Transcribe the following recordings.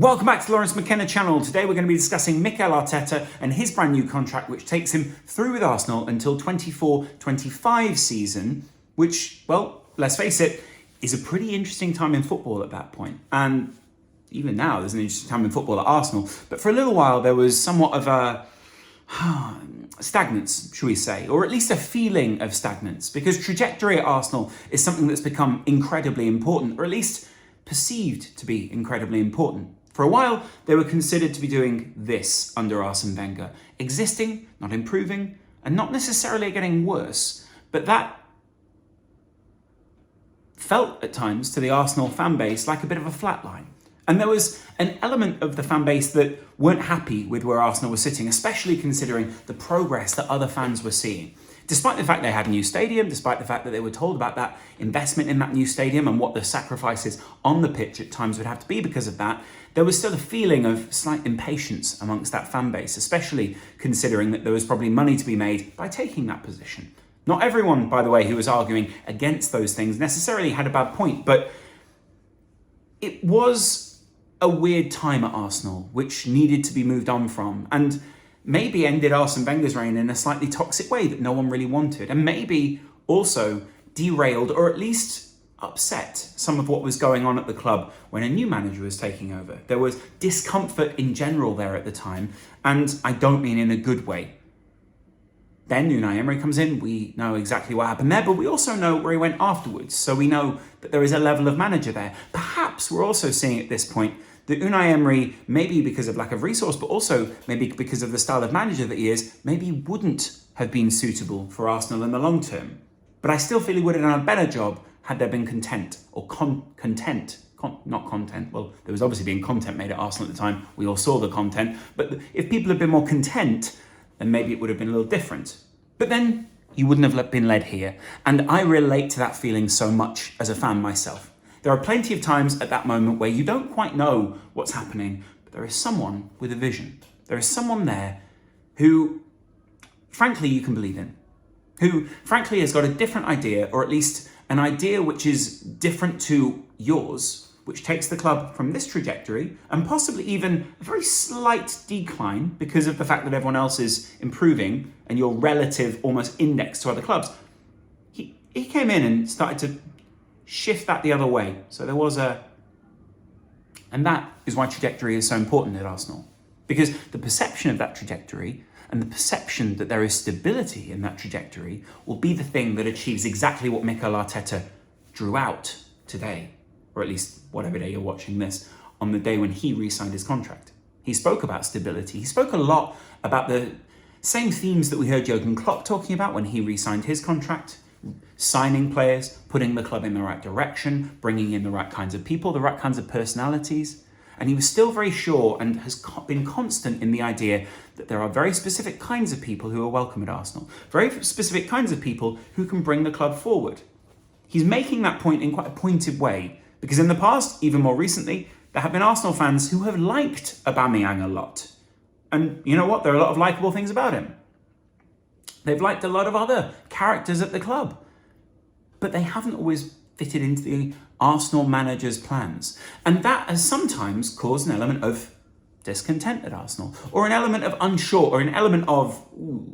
Welcome back to the Laurence McKenna channel. Today we're going to be discussing Mikel Arteta and his brand new contract, which takes him through with Arsenal until 24-25 season, which, well, let's face it, is a pretty interesting time in football at that point. And even now, there's an interesting time in football at Arsenal. But for a little while, there was somewhat of a stagnance, shall we say, or at least a feeling of stagnance, because trajectory at Arsenal is something that's become incredibly important, or at least perceived to be incredibly important. For a while, they were considered to be doing this under Arsene Wenger, existing, not improving, and not necessarily getting worse, but that felt at times to the Arsenal fan base like a bit of a flatline. And there was an element of the fan base that weren't happy with where Arsenal was sitting, especially considering the progress that other fans were seeing. Despite the fact they had a new stadium, despite the fact that they were told about that investment in that new stadium and what the sacrifices on the pitch at times would have to be because of that, there was still a feeling of slight impatience amongst that fan base, especially considering that there was probably money to be made by taking that position. Not everyone, by the way, who was arguing against those things necessarily had a bad point, but it was a weird time at Arsenal, which needed to be moved on from, and maybe ended Arsene Wenger's reign in a slightly toxic way that no one really wanted, and maybe also derailed or at least upset some of what was going on at the club when a new manager was taking over. There was discomfort in general there at the time, and I don't mean in a good way. Then Unai Emery comes in, we know exactly what happened there, but we also know where he went afterwards, so we know that there is a level of manager there. Perhaps we're also seeing at this point that Unai Emery, maybe because of lack of resource, but also maybe because of the style of manager that he is, maybe wouldn't have been suitable for Arsenal in the long term. But I still feel he would have done a better job had there been content, or not content. Well, there was obviously being content made at Arsenal at the time. We all saw the content. But if people had been more content, then maybe it would have been a little different. But then you wouldn't have been led here. And I relate to that feeling so much as a fan myself. There are plenty of times at that moment where you don't quite know what's happening, but there is someone with a vision. There is someone there who, frankly, you can believe in, who, frankly, has got a different idea, or at least an idea which is different to yours, which takes the club from this trajectory and possibly even a very slight decline because of the fact that everyone else is improving and your relative almost index to other clubs. He came in and started to shift that the other way. So there was and that is why trajectory is so important at Arsenal, because the perception of that trajectory and the perception that there is stability in that trajectory will be the thing that achieves exactly what Mikel Arteta drew out today, or at least whatever day you're watching this, on the day when he re-signed his contract. He spoke about stability. He spoke a lot about the same themes that we heard Jurgen Klopp talking about when he re-signed his contract: signing players, putting the club in the right direction, bringing in the right kinds of people, the right kinds of personalities. And he was still very sure and has been constant in the idea that there are very specific kinds of people who are welcome at Arsenal, very specific kinds of people who can bring the club forward. He's making that point in quite a pointed way, because in the past, even more recently, there have been Arsenal fans who have liked Aubameyang a lot. And you know what? There are a lot of likeable things about him. They've liked a lot of other characters at the club, but they haven't always fitted into the Arsenal manager's plans. And that has sometimes caused an element of discontent at Arsenal, or an element of unsure, or an element of,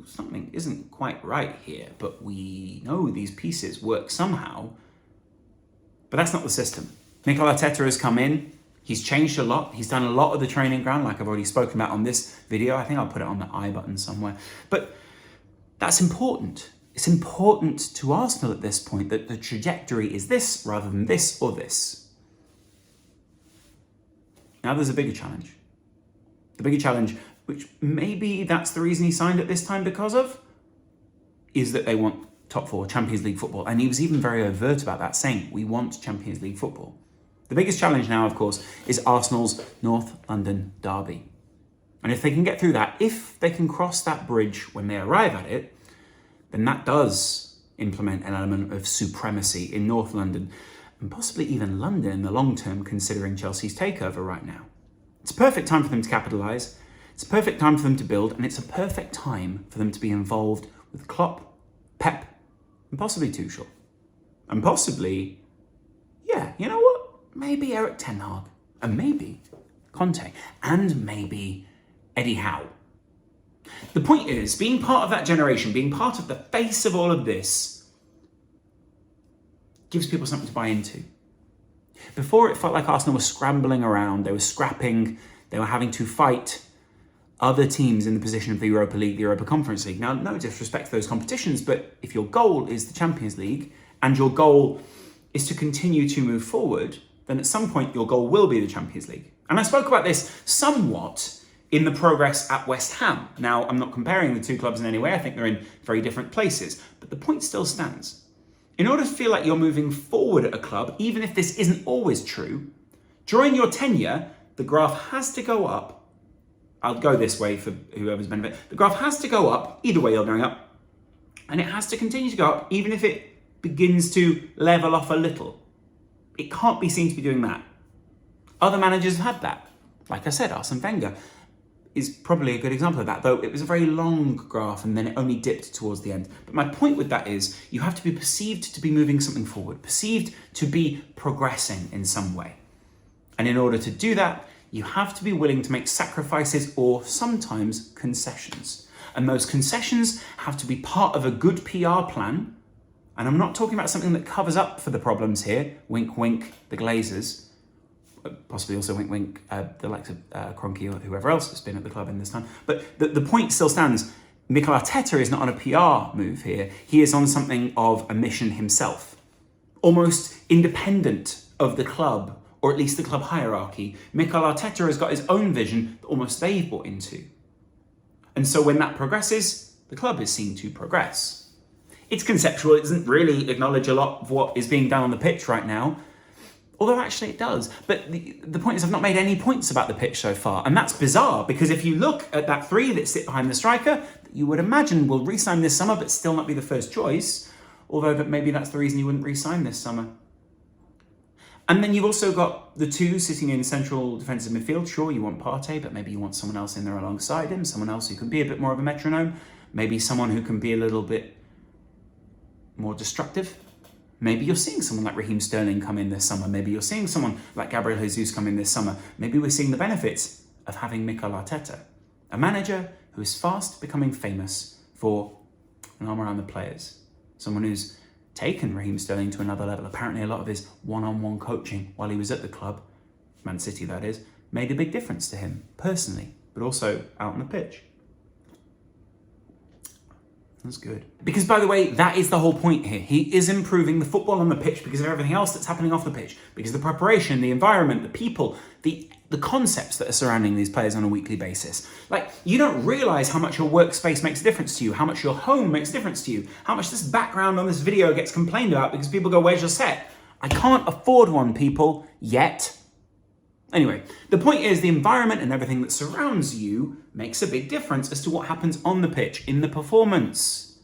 something isn't quite right here, but we know these pieces work somehow. But that's not the system. Mikel Arteta has come in, he's changed a lot, he's done a lot of the training ground, like I've already spoken about on this video. I think I'll put it on the I button somewhere. But that's important. It's important to Arsenal at this point that the trajectory is this rather than this or this. Now there's a bigger challenge. The bigger challenge, which maybe that's the reason he signed at this time because of, is that they want top four Champions League football. And he was even very overt about that, saying, we want Champions League football. The biggest challenge now, of course, is Arsenal's North London derby. And if they can get through that, if they can cross that bridge when they arrive at it, then that does implement an element of supremacy in North London, and possibly even London in the long term, considering Chelsea's takeover right now. It's a perfect time for them to capitalise, it's a perfect time for them to build, and it's a perfect time for them to be involved with Klopp, Pep, and possibly Tuchel. And possibly, you know what? Maybe Eric Ten Hag. And maybe Conte, and maybe Eddie Howe. The point is, being part of that generation, being part of the face of all of this, gives people something to buy into. Before, it felt like Arsenal was scrambling around, they were scrapping, they were having to fight other teams in the position of the Europa League, the Europa Conference League. Now, no disrespect to those competitions, but if your goal is the Champions League, and your goal is to continue to move forward, then at some point your goal will be the Champions League. And I spoke about this somewhat in the progress at West Ham. Now, I'm not comparing the two clubs in any way, I think they're in very different places, but the point still stands. In order to feel like you're moving forward at a club, even if this isn't always true, during your tenure, the graph has to go up. I'll go this way for whoever's benefit. The graph has to go up, either way you're going up, and it has to continue to go up, even if it begins to level off a little. It can't be seen to be doing that. Other managers have had that. Like I said, Arsene Wenger is probably a good example of that, though it was a very long graph and then it only dipped towards the end. But my point with that is you have to be perceived to be moving something forward, perceived to be progressing in some way. And in order to do that, you have to be willing to make sacrifices or sometimes concessions. And those concessions have to be part of a good PR plan. And I'm not talking about something that covers up for the problems here. Wink, wink, the Glazers. Possibly also wink, wink, the likes of Kroenke or whoever else has been at the club in this time. But the point still stands. Mikel Arteta is not on a PR move here. He is on something of a mission himself. Almost independent of the club, or at least the club hierarchy. Mikel Arteta has got his own vision that almost they've bought into. And so when that progresses, the club is seen to progress. It's conceptual, it doesn't really acknowledge a lot of what is being done on the pitch right now, although actually it does. But the point is I've not made any points about the pitch so far, and that's bizarre, because if you look at that three that sit behind the striker, you would imagine will re-sign this summer but still not be the first choice, although that maybe that's the reason you wouldn't re-sign this summer. And then you've also got the two sitting in central defensive midfield. Sure, you want Partey, but maybe you want someone else in there alongside him, someone else who can be a bit more of a metronome, maybe someone who can be a little bit more destructive. Maybe you're seeing someone like Raheem Sterling come in this summer. Maybe you're seeing someone like Gabriel Jesus come in this summer. Maybe we're seeing the benefits of having Mikel Arteta, a manager who is fast becoming famous for an arm around the players, someone who's taken Raheem Sterling to another level. Apparently a lot of his one-on-one coaching while he was at the club, Man City that is, made a big difference to him personally, but also out on the pitch. That's good. Because, by the way, that is the whole point here. He is improving the football on the pitch because of everything else that's happening off the pitch, because the preparation, the environment, the people, the concepts that are surrounding these players on a weekly basis. Like, you don't realise how much your workspace makes a difference to you, how much your home makes a difference to you, how much this background on this video gets complained about because people go, where's your set? I can't afford one, people, yet. Anyway, the point is the environment and everything that surrounds you makes a big difference as to what happens on the pitch, in the performance.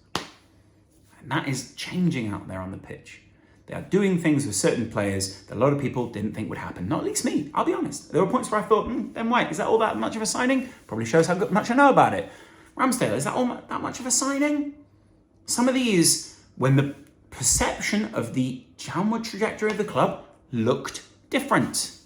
And that is changing out there on the pitch. They are doing things with certain players that a lot of people didn't think would happen. Not at least me, I'll be honest. There were points where I thought, Ben White, is that all that much of a signing? Probably shows how much I know about it. Ramsdale, is that all that much of a signing? Some of these, when the perception of the downward trajectory of the club looked different.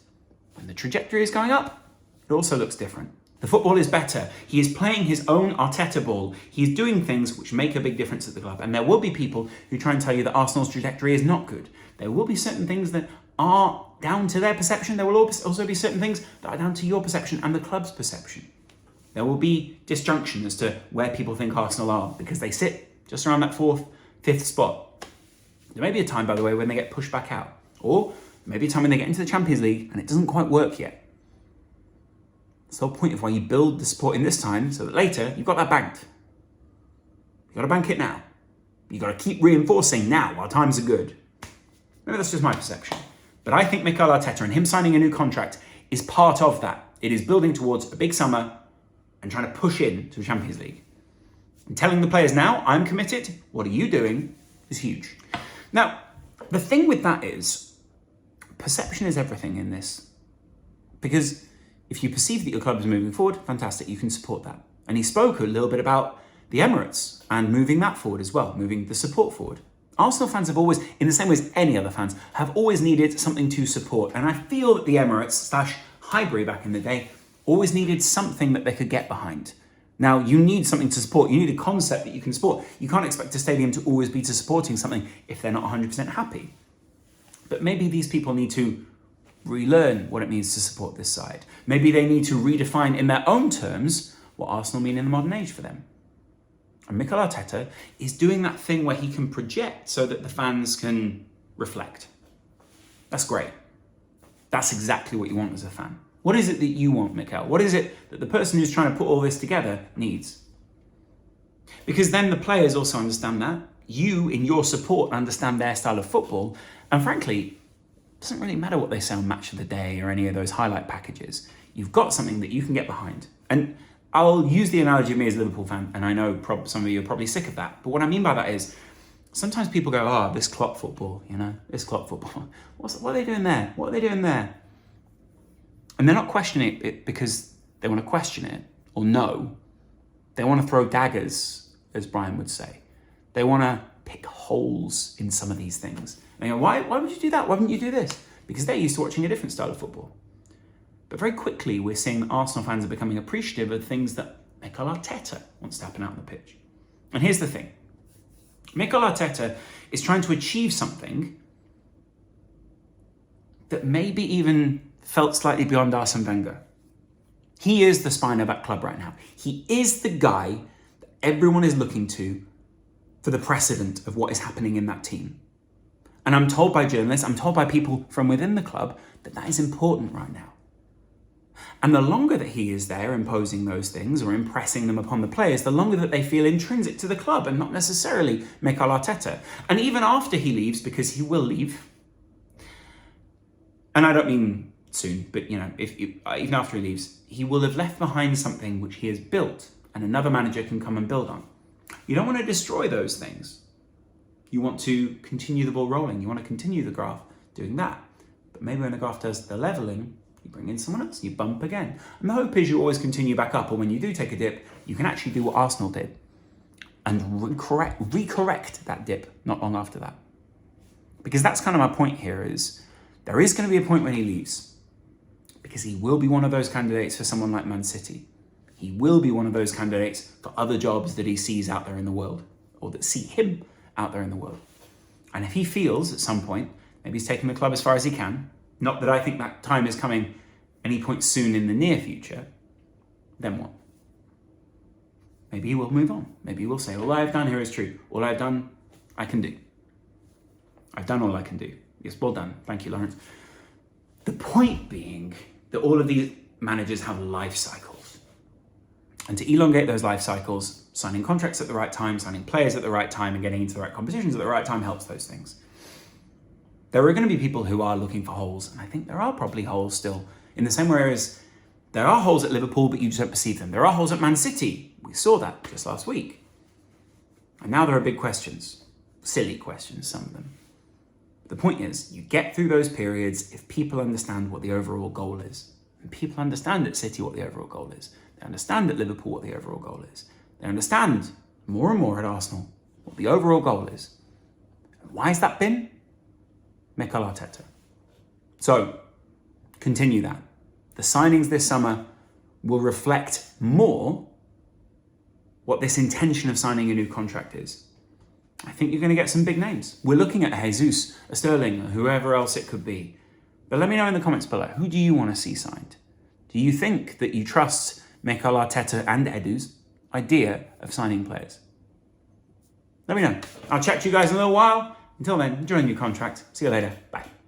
When the trajectory is going up, it also looks different. The football is better. He is playing his own Arteta ball. He's doing things which make a big difference at the club. And there will be people who try and tell you that Arsenal's trajectory is not good. There will be certain things that are down to their perception. There will also be certain things that are down to your perception and the club's perception. There will be disjunction as to where people think Arsenal are because they sit just around that 4th, 5th spot. There may be a time, by the way, when they get pushed back out. Or maybe a time when they get into the Champions League and it doesn't quite work yet. It's the whole point of why you build the support in this time so that later you've got that banked. You've got to bank it now. You've got to keep reinforcing now while times are good. Maybe that's just my perception. But I think Mikel Arteta and him signing a new contract is part of that. It is building towards a big summer and trying to push in to the Champions League. And telling the players now, I'm committed, what are you doing, is huge. Now, the thing with that is, perception is everything in this. Because if you perceive that your club is moving forward, fantastic, you can support that. And he spoke a little bit about the Emirates and moving that forward as well, moving the support forward. Arsenal fans have always, in the same way as any other fans, have always needed something to support. And I feel that the Emirates / Highbury back in the day always needed something that they could get behind. Now, you need something to support. You need a concept that you can support. You can't expect a stadium to always be to supporting something if they're not 100% happy. But maybe these people need to relearn what it means to support this side. Maybe they need to redefine in their own terms what Arsenal mean in the modern age for them. And Mikel Arteta is doing that thing where he can project so that the fans can reflect. That's great. That's exactly what you want as a fan. What is it that you want, Mikel? What is it that the person who's trying to put all this together needs? Because then the players also understand that. You, in your support, understand their style of football. And frankly, it doesn't really matter what they say on Match of the Day or any of those highlight packages. You've got something that you can get behind. And I'll use the analogy of me as a Liverpool fan, and I know some of you are probably sick of that. But what I mean by that is, sometimes people go, oh, this Klopp football, this Klopp football. What are they doing there? What are they doing there? And they're not questioning it because they want to question it or know. They want to throw daggers, as Brian would say. They want to pick holes in some of these things. And they go, why would you do that? Why wouldn't you do this? Because they're used to watching a different style of football. But very quickly, we're seeing that Arsenal fans are becoming appreciative of things that Mikel Arteta wants to happen out on the pitch. And here's the thing. Mikel Arteta is trying to achieve something that maybe even felt slightly beyond Arsene Wenger. He is the spine of that club right now. He is the guy that everyone is looking to for the precedent of what is happening in that team. And I'm told by journalists, I'm told by people from within the club that that is important right now. And the longer that he is there imposing those things or impressing them upon the players, the longer that they feel intrinsic to the club and not necessarily Mikel Arteta. And even after he leaves, because he will leave, and I don't mean soon, but even after he leaves, he will have left behind something which he has built and another manager can come and build on. You don't want to destroy those things. You want to continue the ball rolling. You want to continue the graph doing that. But maybe when the graph does the leveling, you bring in someone else, you bump again. And the hope is you always continue back up, or when you do take a dip, you can actually do what Arsenal did and recorrect that dip not long after that. Because that's kind of my point here is there is going to be a point when he leaves, because he will be one of those candidates for someone like Man City. He will be one of those candidates for other jobs that he sees out there in the world, or that see him out there in the world. And if he feels at some point, maybe he's taking the club as far as he can, not that I think that time is coming any point soon in the near future, then what? Maybe he will move on. Maybe he will say, all I have done here is true. All I've done, I can do. I've done all I can do. Yes, well done. Thank you, Laurence. The point being that all of these managers have life cycles. And to elongate those life cycles, signing contracts at the right time, signing players at the right time, and getting into the right competitions at the right time helps those things. There are going to be people who are looking for holes, and I think there are probably holes still, in the same way as there are holes at Liverpool, but you just don't perceive them. There are holes at Man City. We saw that just last week. And now there are big questions, silly questions, some of them. The point is, you get through those periods if people understand what the overall goal is. And people understand at City what the overall goal is. They understand at Liverpool what the overall goal is. They understand more and more at Arsenal what the overall goal is. And why has that been? Mikel Arteta. So, continue that. The signings this summer will reflect more what this intention of signing a new contract is. I think you're going to get some big names. We're looking at Jesus, a Sterling, or whoever else it could be. But let me know in the comments below, who do you want to see signed? Do you think that you trust Mikel Arteta and Edu's idea of signing players? Let me know. I'll chat to you guys in a little while. Until then, enjoy your new contract. See you later. Bye.